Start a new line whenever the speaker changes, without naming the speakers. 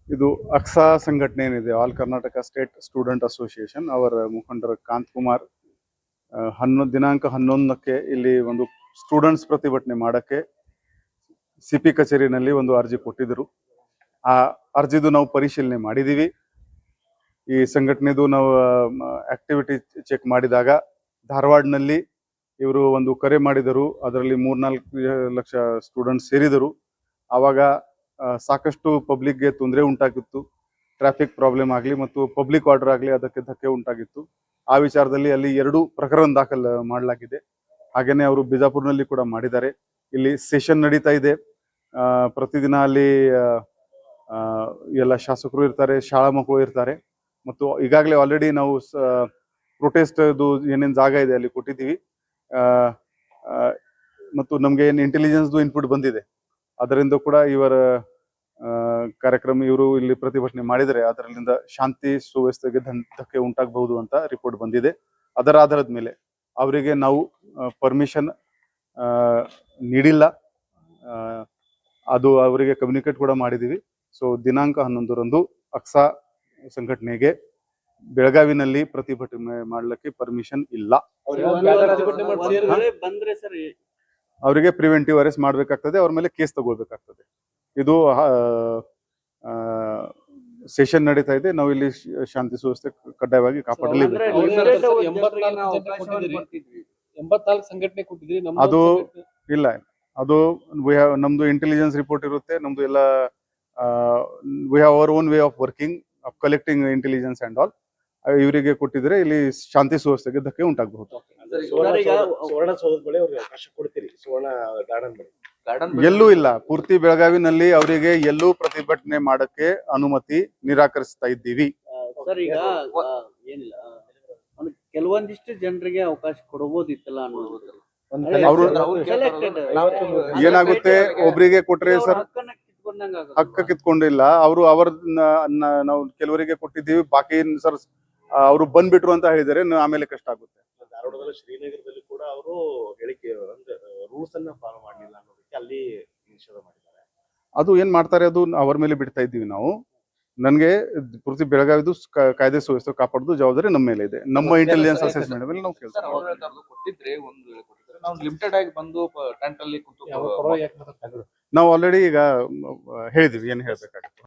ಇದು ಅಕ್ಸಾ ಸಂಘಟನೆ ಏನಿದೆ, all Karnataka state student association, ಅವರ ಮುಖಂಡರ ಕಾಂತ್ ಕುಮಾರ್ ದಿನಾಂಕ 11ಕ್ಕೆ ಇಲ್ಲಿ ಒಂದು ಸ್ಟೂಡೆಂಟ್ಸ್ ಪ್ರತಿಭಟನೆ ಮಾಡಕ್ಕೆ ಸಿಪಿ ಕಚೇರಿನಲ್ಲಿ ಒಂದು ಅರ್ಜಿ ಕೊಟ್ಟಿದ್ದರು. ಆ ಅರ್ಜಿದು ನಾವು ಪರಿಶೀಲನೆ ಮಾಡಿದೀವಿ. ಈ ಸಂಘಟನೆದು ನಾವು ಆಕ್ಟಿವಿಟಿ ಚೆಕ್ ಮಾಡಿದಾಗ ಧಾರವಾಡನಲ್ಲಿ ಇವರು ಒಂದು ಕರೆ ಮಾಡಿದರು. ಅದರಲ್ಲಿ 3-4 ಲಕ್ಷ ಸ್ಟೂಡೆಂಟ್ಸ್ ಸೇರಿದರು. ಆವಾಗ ಸಾಕಷ್ಟು ಪಬ್ಲಿಕ್ಗೆ ತೊಂದರೆ ಉಂಟಾಗಿತ್ತು. ಟ್ರಾಫಿಕ್ ಪ್ರಾಬ್ಲಮ್ ಆಗಲಿ ಮತ್ತು ಪಬ್ಲಿಕ್ ಆರ್ಡರ್ ಆಗಲಿ ಅದಕ್ಕೆ ಧಕ್ಕೆ ಉಂಟಾಗಿತ್ತು. ಆ ವಿಚಾರದಲ್ಲಿ ಅಲ್ಲಿ 2 ಪ್ರಕರಣ ದಾಖಲು ಮಾಡಲಾಗಿದೆ. ಹಾಗೇನೆ ಅವರು ಬಿಜಾಪುರ್ನಲ್ಲಿ ಕೂಡ ಮಾಡಿದ್ದಾರೆ. ಇಲ್ಲಿ ಸೆಷನ್ ನಡೀತಾ ಇದೆ. ಪ್ರತಿದಿನ ಅಲ್ಲಿ ಎಲ್ಲ ಶಾಸಕರು ಇರ್ತಾರೆ, ಶಾಲಾ ಮಕ್ಕಳು ಇರ್ತಾರೆ. ಮತ್ತು ಈಗಾಗಲೇ ಆಲ್ರೆಡಿ ನಾವು ಪ್ರೊಟೆಸ್ಟ್ದು ಏನೇನು ಜಾಗ ಇದೆ ಅಲ್ಲಿ ಕೊಟ್ಟಿದ್ದೀವಿ. ಮತ್ತು ನಮಗೆ ಏನು ಇಂಟೆಲಿಜೆನ್ಸ್ದು ಇನ್ಪುಟ್ ಬಂದಿದೆ, ಅದರಿಂದ ಕೂಡ ಇವರ ಕಾರ್ಯಕ್ರಮ ಇವರು ಇಲ್ಲಿ ಪ್ರತಿಭಟನೆ ಮಾಡಿದರೆ ಅದರಿಂದ ಶಾಂತಿ ಸುವ್ಯವಸ್ಥೆಗೆ ಧಕ್ಕೆ ಉಂಟಾಗಬಹುದು ಅಂತ ರಿಪೋರ್ಟ್ ಬಂದಿದೆ. ಅದರ ಆಧಾರದ ಮೇಲೆ ಅವರಿಗೆ ನಾವು ಪರ್ಮಿಷನ್ ನೀಡಿಲ್ಲ. ಅದು ಅವರಿಗೆ ಕಮ್ಯುನಿಕೇಟ್ ಕೂಡ ಮಾಡಿದ್ದೀವಿ. ಸೊ ದಿನಾಂಕ 11ರಂದು ಅಕ್ಸಾ ಸಂಘಟನೆಗೆ ಬೆಳಗಾವಿನಲ್ಲಿ ಪ್ರತಿಭಟನೆ ಮಾಡಲಿಕ್ಕೆ ಪರ್ಮಿಷನ್ ಇಲ್ಲ. ಅವರಿಗೆ ಪ್ರಿವೆಂಟಿವ್ ಅರೆಸ್ಟ್ ಮಾಡಬೇಕಾಗ್ತದೆ, ಅವ್ರ ಮೇಲೆ ಕೇಸ್ ತಗೊಳ್ಬೇಕಾಗ್ತದೆ. ಇದು ಸೆಷನ್ ನಡೀತಾ ಇದೆ. ನಾವು ಇಲ್ಲಿ ಶಾಂತಿ ಸುವ್ಯವಸ್ಥೆ ಕಡ್ಡಾಯವಾಗಿ ಕಾಪಾಡಲೇಬೇಕು. ಅದು ಇಲ್ಲ, ಅದು ನಮ್ದು ಇಂಟೆಲಿಜೆನ್ಸ್ ರಿಪೋರ್ಟ್ ಇರುತ್ತೆ. ನಮ್ದು ಎಲ್ಲ we have our own way of working, of collecting intelligence and all. ಇವರಿಗೆ ಕೊಟ್ಟಿದ್ರೆ ಇಲ್ಲಿ ಶಾಂತಿ ಸುವ್ಯವಸ್ಥೆಗೆ ಧಕ್ಕೆ ಉಂಟಾಗಬಹುದು. ಎಲ್ಲೂ ಇಲ್ಲ, ಪೂರ್ತಿ ಬೆಳಗಾವಿನಲ್ಲಿ ಅವರಿಗೆ ಎಲ್ಲೂ ಪ್ರತಿಭಟನೆ ಮಾಡಕ್ಕೆ ಅನುಮತಿ ನಿರಾಕರಿಸ್ತಾ ಇದ್ದೀವಿ.
ಸರ್, ಈಗ ಏನಿಲ್ಲ, ಕೆಲವೊಂದಿಷ್ಟು ಜನರಿಗೆ ಅವಕಾಶ ಕೊಡಬಹುದಿತ್ತಲ್ಲ ಅನ್ನೋದು.
ಏನಾಗುತ್ತೆ, ಒಬ್ರಿಗೆ ಕೊಟ್ರೆ ಸರ್ ಹಕ್ಕ ಕಿತ್ಕೊಂಡಿಲ್ಲ. ಅವ್ರ ನಾವು ಕೆಲವರಿಗೆ ಕೊಟ್ಟಿದ್ದೀವಿ, ಬಾಕಿ ಸರ್ ಅವರು ಬಂದ್ಬಿಟ್ರು ಅಂತ ಹೇಳಿದರೆ ಆಮೇಲೆ ಕಷ್ಟ ಆಗುತ್ತೆ.
ಧಾರವಾಡದಲ್ಲಿ ಶ್ರೀನಗರದಲ್ಲಿ ಕೂಡ ಅವರು ಹೇಳಿಕೆ ರೂಲ್ಸ್ ಅನ್ನ ಫಾಲೋ ಮಾಡಲಿಲ್ಲ ಅನ್ನೋದಕ್ಕೆ ಅಲ್ಲಿ ನಿಷೇಧ ಮಾಡಿದ್ದಾರೆ.
ಅದು ಏನ್ ಮಾಡ್ತಾರೆ ಅದು ಅವರ ಮೇಲೆ ಬಿಡ್ತಾ ಇದ್ದೀವಿ ನಾವು. ನನಗೆ ಪೂರ್ತಿ ಬೆಳಗಾವಿದು ಕಾಯ್ದೆ ಸುವ್ಯವಸ್ಥೆ ಕಾಪಾಡೋದು ಜವಾಬ್ದಾರಿ ನಮ್ಮ ಮೇಲೆ ಇದೆ. ನಮ್ಮ ಇಂಟೆಲಿಜೆನ್ಸ್ ಅಸೆಸ್ಮೆಂಟ್ ಮೇಲೆ ನಾವು ಕೆಲಸ ನಾವು ಆಲ್ರೆಡಿ ಈಗ ಹೇಳಿದೀವಿ ಏನ್ ಹೇಳ್ಬೇಕಾಗುತ್ತೆ.